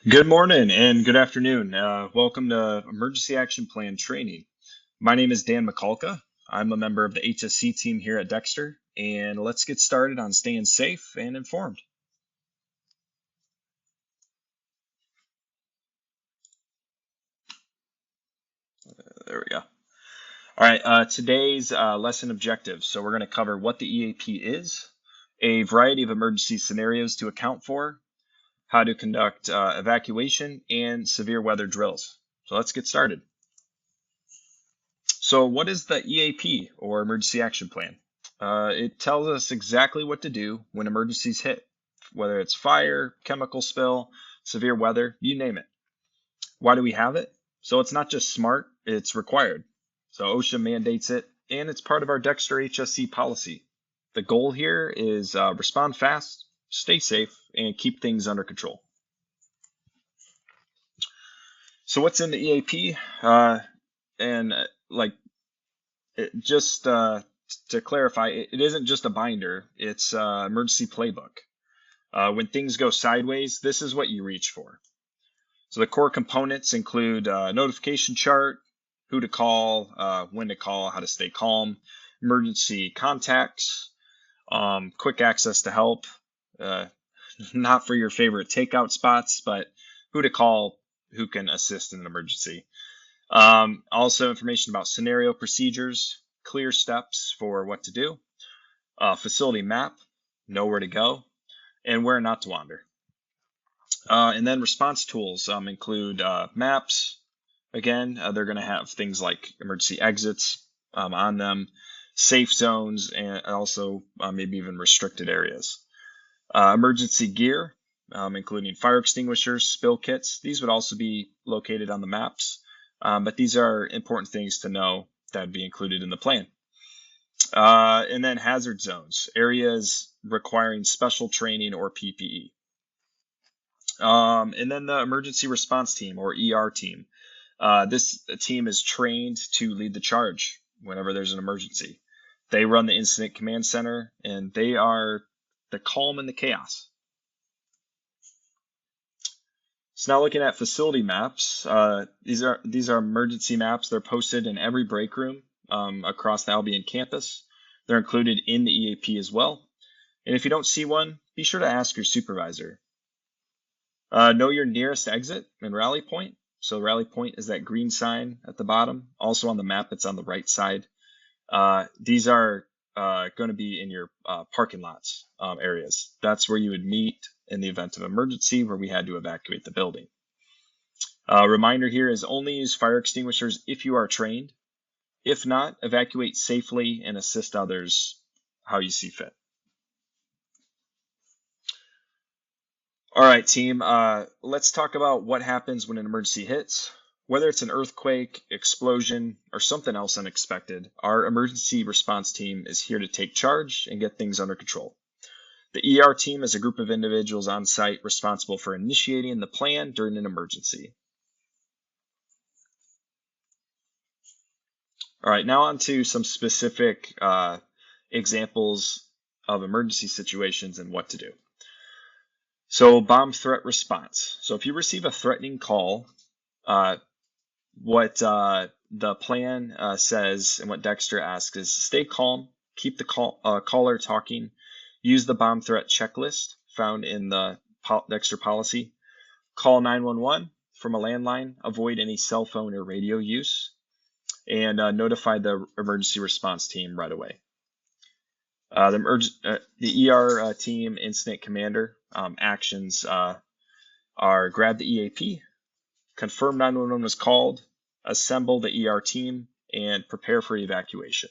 Good morning and good afternoon. Welcome to Emergency Action Plan training. My name is Dan McCulka. I'm a member of the HSE team here at Dexter, and let's get started on staying safe and informed. There we go. All right, today's lesson objectives. So we're going to cover what the EAP is, a variety of emergency scenarios to account for, how to conduct evacuation, and severe weather drills. So let's get started. So what is the EAP, or Emergency Action Plan? It tells us exactly what to do when emergencies hit, whether it's fire, chemical spill, severe weather, you name it. Why do we have it? So it's not just smart, it's required. So OSHA mandates it, and it's part of our Dexter HSE policy. The goal here is respond fast, stay safe, and keep things under control. So what's in the EAP? Just to clarify, it isn't just a binder, it's an emergency playbook. When things go sideways, this is what you reach for. So the core components include a notification chart, who to call, when to call, how to stay calm, emergency contacts, quick access to help, not for your favorite takeout spots, but who to call, who can assist in an emergency. Also information about scenario procedures, clear steps for what to do, facility map, know where to go, and where not to wander. And then response tools include maps. Again, they're going to have things like emergency exits on them, safe zones, and also maybe even restricted areas. Emergency gear, including fire extinguishers, spill kits. These would also be located on the maps, but these are important things to know that would be included in the plan. And then hazard zones, areas requiring special training or PPE. And then the emergency response team, or ER team. This team is trained to lead the charge whenever there's an emergency. They run the incident command center, and they are the calm in the chaos. So now looking at facility maps, these are emergency maps. They're posted in every break room across the Albion campus. They're included in the EAP as well. And if you don't see one, be sure to ask your supervisor. Know your nearest exit and rally point. So rally point is that green sign at the bottom. Also on the map, it's on the right side. These are going to be in your parking lots areas. That's where you would meet in the event of emergency where we had to evacuate the building. Reminder here is only use fire extinguishers if you are trained. If not, evacuate safely and assist others how you see fit. All right, team, let's talk about what happens when an emergency hits. Whether it's an earthquake, explosion, or something else unexpected, our emergency response team is here to take charge and get things under control. The ER team is a group of individuals on site responsible for initiating the plan during an emergency. All right, now on to some specific examples of emergency situations and what to do. So bomb threat response. So if you receive a threatening call, what the plan says and what Dexter asks is stay calm, keep the caller talking, use the bomb threat checklist found in the Dexter policy, call 911 from a landline, avoid any cell phone or radio use, and notify the emergency response team right away. The ER team incident commander actions are grab the EAP, confirm 911 was called, assemble the ER team, and prepare for evacuation.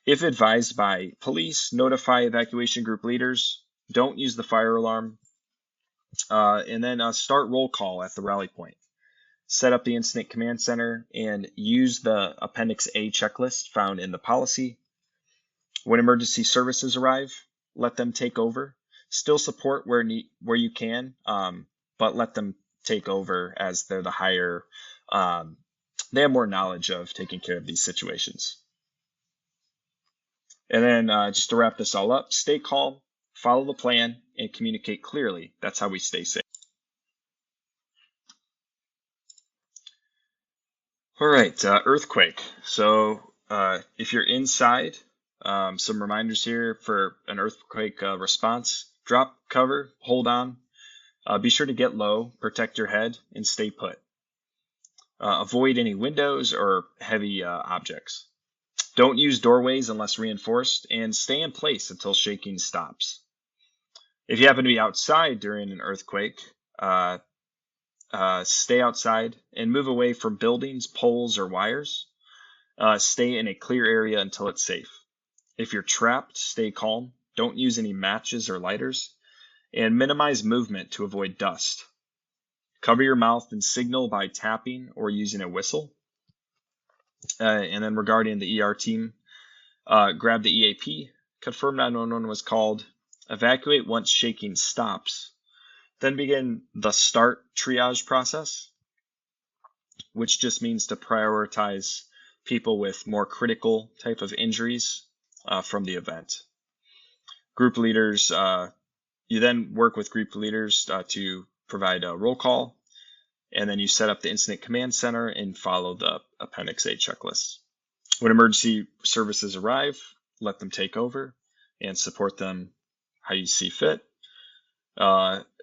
If advised by police, notify evacuation group leaders, don't use the fire alarm, and then start roll call at the rally point. Set up the incident command center and use the Appendix A checklist found in the policy. When emergency services arrive, let them take over. Still support where you can, but let them take over as they're the higher, they have more knowledge of taking care of these situations. And then just to wrap this all up, stay calm, follow the plan, and communicate clearly. That's how we stay safe. All right, earthquake. So if you're inside, some reminders here for an earthquake response. Drop cover, hold on. Be sure to get low, protect your head, and stay put. Avoid any windows or heavy objects. Don't use doorways unless reinforced, and stay in place until shaking stops. If you happen to be outside during an earthquake, stay outside and move away from buildings, poles, or wires. Stay in a clear area until it's safe. If you're trapped, stay calm. Don't use any matches or lighters, and minimize movement to avoid dust. Cover your mouth and signal by tapping or using a whistle. And then regarding the ER team, grab the EAP, confirm 911 was called, evacuate once shaking stops, then begin the start triage process, which just means to prioritize people with more critical type of injuries from the event. Group leaders, you then work with group leaders to provide a roll call, and then you set up the incident command center and follow the Appendix A checklist. When emergency services arrive, let them take over and support them how you see fit.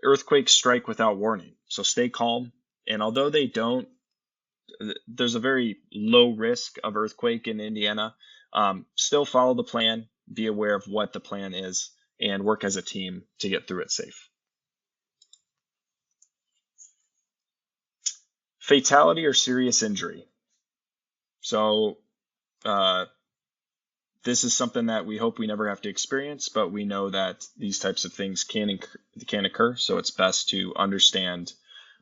Earthquakes strike without warning, so stay calm. And although there's a very low risk of earthquake in Indiana, still follow the plan, be aware of what the plan is, and work as a team to get through it safe. Fatality or serious injury. So this is something that we hope we never have to experience, but we know that these types of things can occur, so it's best to understand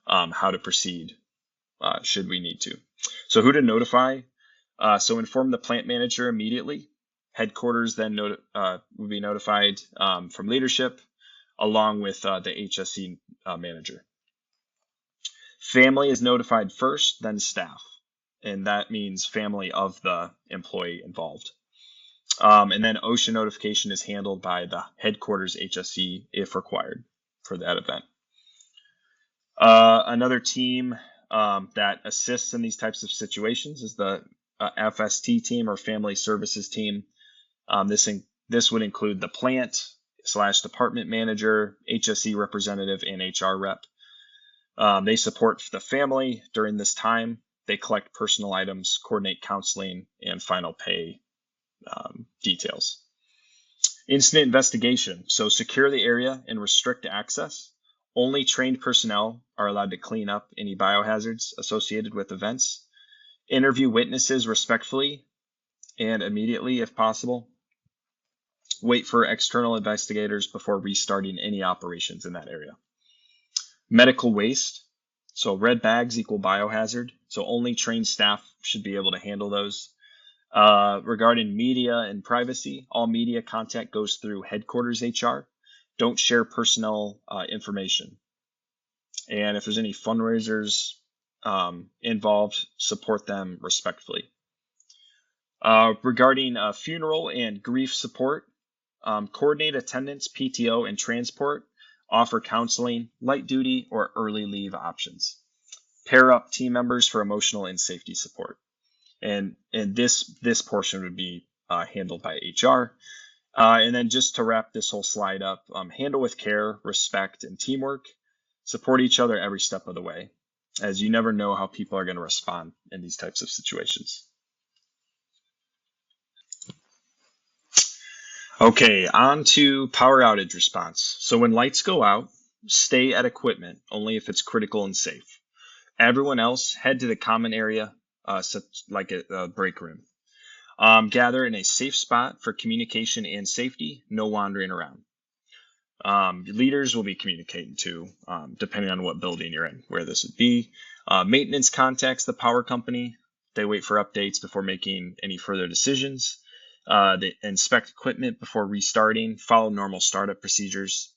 how to proceed should we need to. So who to notify? So inform the plant manager immediately. Headquarters then will be notified from leadership, along with the HSE manager. Family is notified first, then staff, and that means family of the employee involved. And then OSHA notification is handled by the headquarters HSE if required for that event. Another team that assists in these types of situations is the FST team or Family Services team. This would include the plant / department manager, HSE representative, and HR rep. They support the family during this time. They collect personal items, coordinate counseling, and final pay details. Incident investigation. So secure the area and restrict access. Only trained personnel are allowed to clean up any biohazards associated with events. Interview witnesses respectfully and immediately if possible. Wait for external investigators before restarting any operations in that area. Medical waste. So red bags equal biohazard. So only trained staff should be able to handle those. Regarding media and privacy, all media contact goes through headquarters HR. Don't share personal information. And if there's any fundraisers involved, support them respectfully. Regarding funeral and grief support, coordinate attendance, PTO, and transport. Offer counseling, light duty, or early leave options. Pair up team members for emotional and safety support. And this portion would be handled by HR. And then just to wrap this whole slide up, handle with care, respect, and teamwork. Support each other every step of the way, as you never know how people are going to respond in these types of situations. Okay, on to power outage response. So when lights go out, stay at equipment only if it's critical and safe. Everyone else head to the common area, such like a break room. Gather in a safe spot for communication and safety, no wandering around. Leaders will be communicating to, depending on what building you're in, where this would be. Maintenance contacts the power company. They wait for updates before making any further decisions. They inspect equipment before restarting, follow normal startup procedures,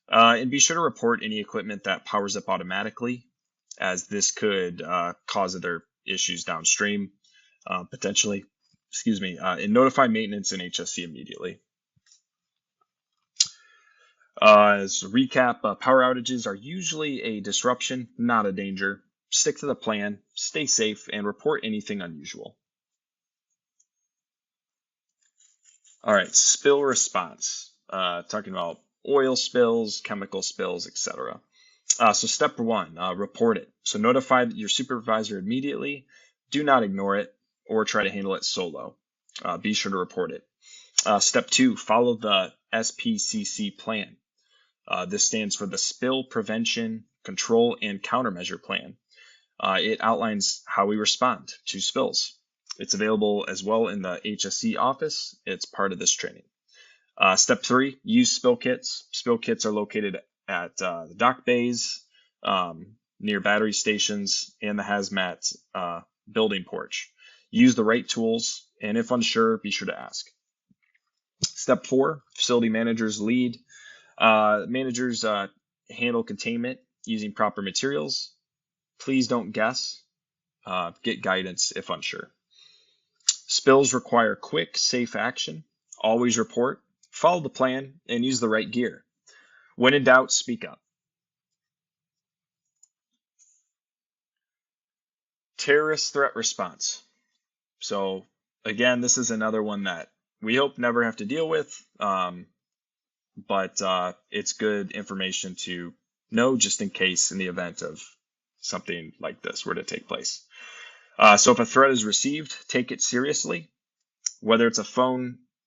and be sure to report any equipment that powers up automatically, as this could cause other issues downstream, potentially. And notify maintenance and HSE immediately. As a recap, power outages are usually a disruption, not a danger. stick to the plan, stay safe, and report anything unusual. All right, spill response. Talking about oil spills, chemical spills, etc. So step one, report it. So notify your supervisor immediately. Do not ignore it or try to handle it solo. Be sure to report it. Step two, follow the SPCC plan. This stands for the Spill Prevention, Control, and Countermeasure Plan. It outlines how we respond to spills. It's available as well in the HSE office. It's part of this training. Step three, use spill kits. Spill kits are located at the dock bays, near battery stations, and the hazmat building porch. Use the right tools, and if unsure, be sure to ask. Step four, facility managers lead. Managers handle containment using proper materials. Please don't guess. Get guidance if unsure. Spills require quick, safe action. Always report, follow the plan, and use the right gear. When in doubt, speak up. Terrorist threat response. So again, this is another one that we hope never have to deal with, but it's good information to know just in case in the event of something like this were to take place. So if a threat is received, take it seriously, whether it's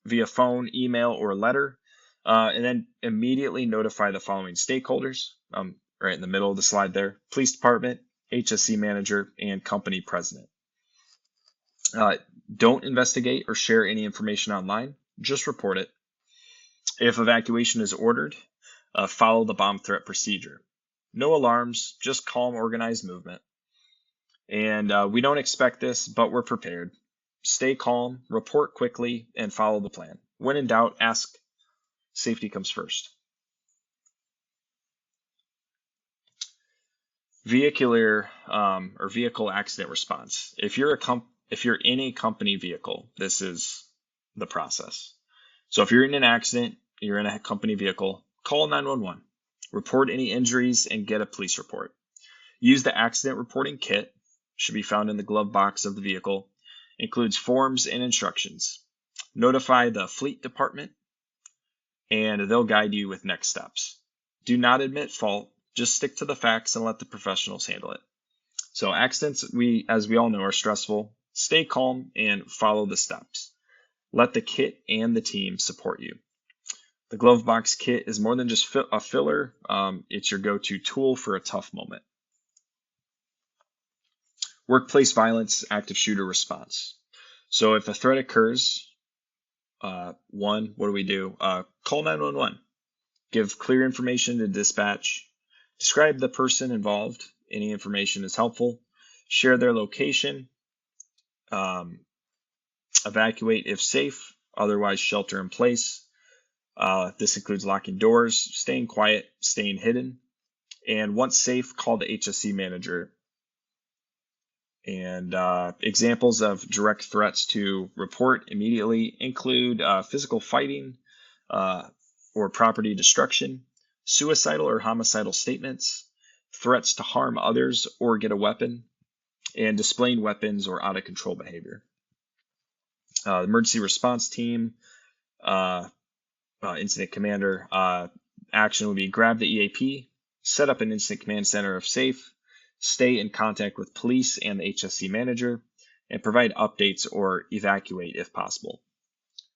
via phone, email, or letter, and then immediately notify the following stakeholders, right in the middle of the slide there: police department, HSE manager, and company president. Don't investigate or share any information online, just report it. If evacuation is ordered, follow the bomb threat procedure. No alarms, just calm, organized movement. And we don't expect this, but we're prepared. Stay calm, report quickly, and follow the plan. When in doubt, ask. Safety comes first. Vehicular or vehicle accident response. If you're in a company vehicle, this is the process. So if you're in an accident, you're in a company vehicle, call 911. Report any injuries and get a police report. Use the accident reporting kit, should be found in the glove box of the vehicle. Includes forms and instructions. Notify the fleet department, and they'll guide you with next steps. Do not admit fault, just stick to the facts and let the professionals handle it. So accidents, as we all know, are stressful. Stay calm and follow the steps. Let the kit and the team support you. The glove box kit is more than just a filler. It's your go-to tool for a tough moment. Workplace violence, active shooter response. So if a threat occurs, what do we do? Call 911. Give clear information to dispatch. Describe the person involved. Any information is helpful. Share their location. Evacuate if safe. Otherwise, shelter in place. This includes locking doors, staying quiet, staying hidden. And once safe, call the HSE manager. And examples of direct threats to report immediately include physical fighting or property destruction, suicidal or homicidal statements, threats to harm others or get a weapon, and displaying weapons or out of control behavior. Emergency response team, incident commander, action would be grab the EAP, set up an incident command center if safe, stay in contact with police and the HSE manager, and provide updates or evacuate if possible.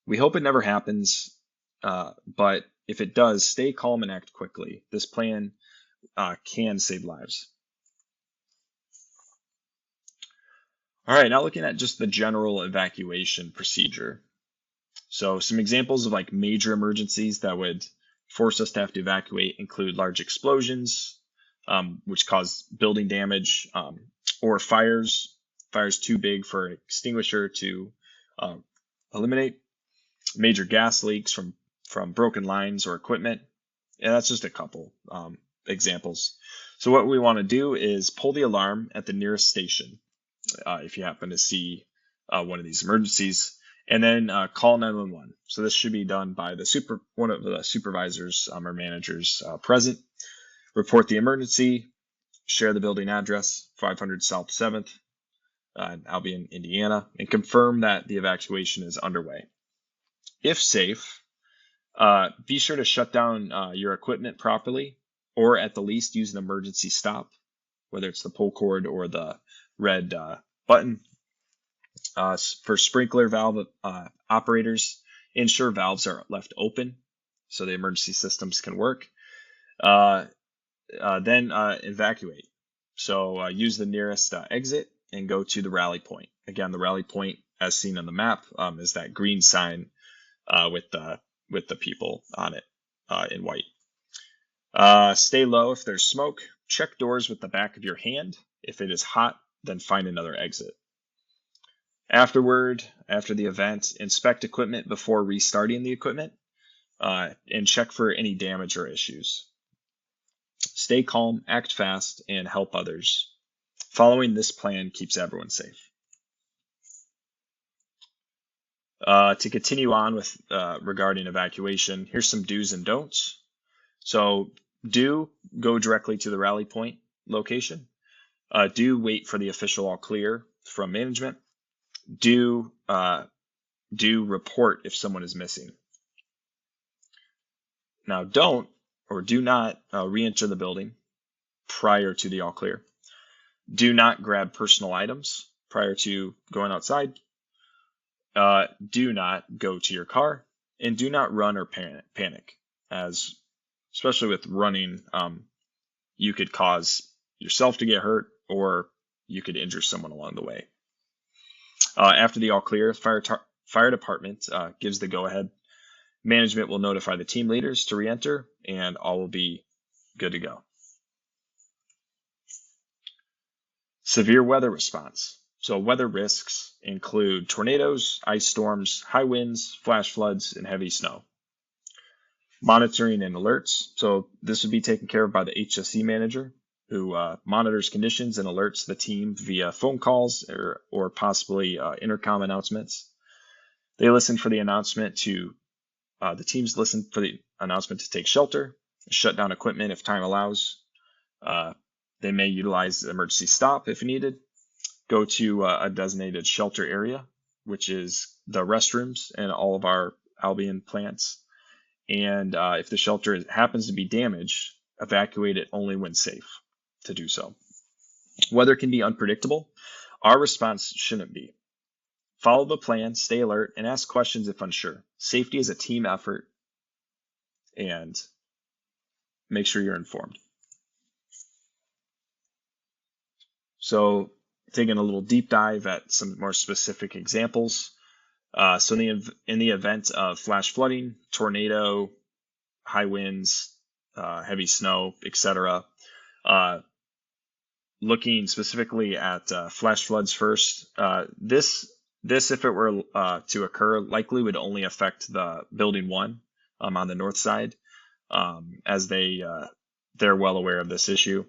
We hope it never happens, but if it does, stay calm and act quickly. This plan can save lives. All right, now looking at just the general evacuation procedure. So some examples of like major emergencies that would force us to have to evacuate include large explosions, which cause building damage, or fires too big for an extinguisher to eliminate, major gas leaks from broken lines or equipment. And that's just a couple examples. So what we want to do is pull the alarm at the nearest station if you happen to see one of these emergencies, and then call 911. So this should be done by one of the supervisors or managers present. Report the emergency, share the building address, 500 South 7th, in Albion, Indiana, and confirm that the evacuation is underway. If safe, be sure to shut down your equipment properly, or at the least use an emergency stop, whether it's the pull cord or the red button. For sprinkler valve operators, ensure valves are left open so the emergency systems can work. Then evacuate. So use the nearest exit and go to the rally point. Again, the rally point, as seen on the map, is that green sign with the people on it in white. Stay low if there's smoke. Check doors with the back of your hand. If it is hot, then find another exit. After the event, inspect equipment before restarting the equipment and check for any damage or issues. Stay calm, act fast, and help others. Following this plan keeps everyone safe. To continue on with regarding evacuation, here's some do's and don'ts. So do go directly to the rally point location. Do wait for the official all clear from management. Do report if someone is missing. Now do not re-enter the building prior to the all clear. Do not grab personal items prior to going outside. Do not go to your car, and do not run or panic, as especially with running, you could cause yourself to get hurt, or you could injure someone along the way. After the all clear, fire department gives the go-ahead. Management will notify the team leaders to re-enter, and all will be good to go. Severe weather response. So weather risks include tornadoes, ice storms, high winds, flash floods, and heavy snow. Monitoring and alerts. So this would be taken care of by the HSE manager, who monitors conditions and alerts the team via phone calls or possibly intercom announcements. They listen for the announcement the teams listen for the announcement to take shelter, shut down equipment if time allows. They may utilize the emergency stop if needed. Go to a designated shelter area, which is the restrooms in all of our Albion plants. And if the shelter happens to be damaged, evacuate it only when safe to do so. Weather can be unpredictable. Our response shouldn't be. Follow the plan, stay alert, and ask questions if unsure. Safety is a team effort, and make sure you're informed. So taking a little deep dive at some more specific examples. So in the event of flash flooding, tornado, high winds, heavy snow, etc., looking specifically at flash floods first, this if it were to occur, likely would only affect the building 1 on the north side, as they're well aware of this issue.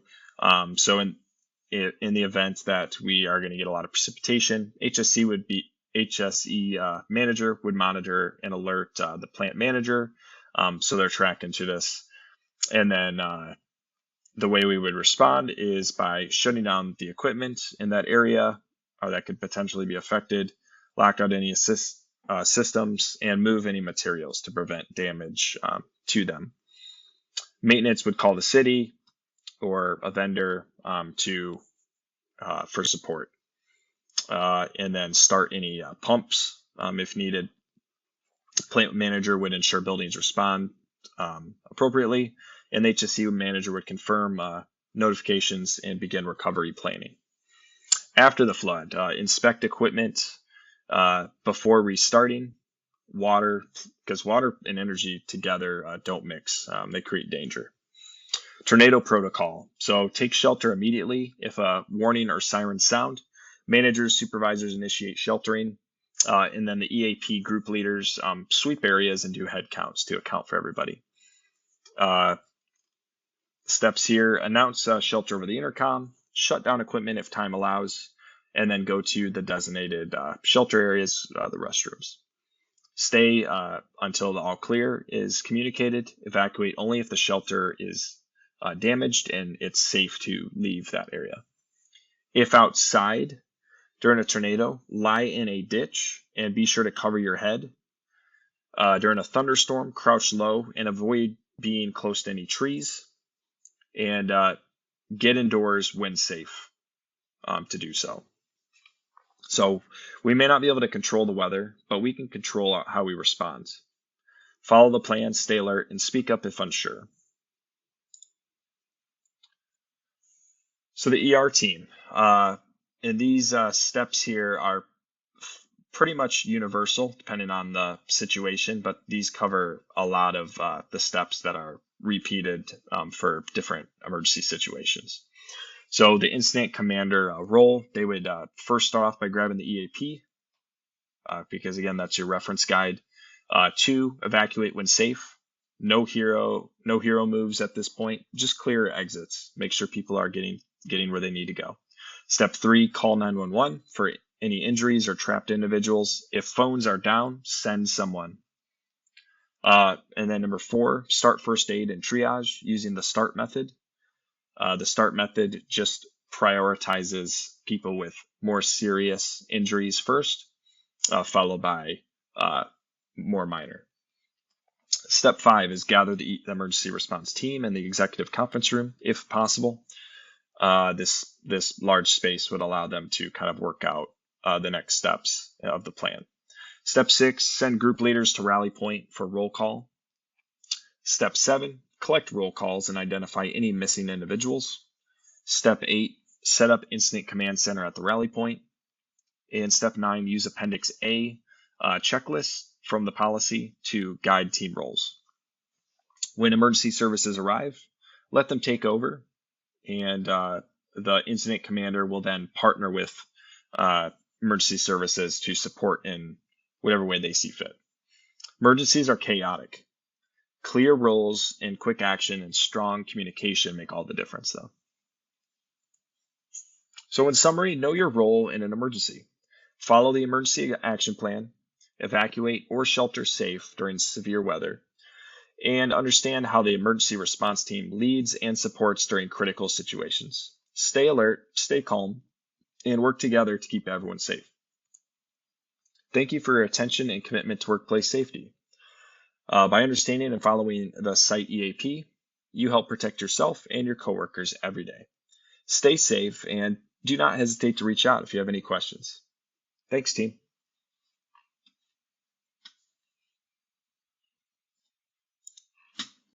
So in the event that we are going to get a lot of precipitation, HSE manager would monitor and alert the plant manager, so they're tracking to this. And then the way we would respond is by shutting down the equipment in that area or that could potentially be affected, lock out any systems, and move any materials to prevent damage to them. Maintenance would call the city or a vendor for support, and then start any pumps if needed. Plant manager would ensure buildings respond appropriately, and the HSE manager would confirm notifications and begin recovery planning. After the flood, inspect equipment before restarting. Because water and energy together don't mix. They create danger. Tornado protocol. So take shelter immediately if a warning or siren sound. Managers, supervisors initiate sheltering, and then the EAP group leaders sweep areas and do head counts to account for everybody. Steps here: announce shelter over the intercom, shut down equipment if time allows, and then go to the designated shelter areas, the restrooms. Stay until the all clear is communicated. Evacuate only if the shelter is damaged and it's safe to leave that area. If outside during a tornado, lie in a ditch and be sure to cover your head. During a thunderstorm, crouch low and avoid being close to any trees. And get indoors when safe to do so. So we may not be able to control the weather, but we can control how we respond. Follow the plan, stay alert, and speak up if unsure. So the ER team, and these steps here are pretty much universal depending on the situation, but these cover a lot of the steps that are repeated for different emergency situations. So the incident commander role, they would first start off by grabbing the EAP, because again, that's your reference guide. 2, evacuate when safe. No hero moves at this point. Just clear exits. Make sure people are getting where they need to go. Step 3, call 911 for any injuries or trapped individuals. If phones are down, send someone. And then number 4, start first aid and triage using the START method. The START method just prioritizes people with more serious injuries first, followed by more minor. Step 5 is gather the emergency response team in the executive conference room, if possible. This large space would allow them to kind of work out the next steps of the plan. Step 6, send group leaders to rally point for roll call. Step 7, collect roll calls and identify any missing individuals. Step 8, set up incident command center at the rally point. And step 9, use Appendix A checklist from the policy to guide team roles. When emergency services arrive, let them take over, and the incident commander will then partner with emergency services to support in whatever way they see fit. Emergencies are chaotic. Clear roles and quick action and strong communication make all the difference, though. So in summary, know your role in an emergency. Follow the emergency action plan, evacuate or shelter safe during severe weather, and understand how the emergency response team leads and supports during critical situations. Stay alert, stay calm, and work together to keep everyone safe. Thank you for your attention and commitment to workplace safety. By understanding and following the site EAP, you help protect yourself and your coworkers every day. Stay safe and do not hesitate to reach out if you have any questions. Thanks, team.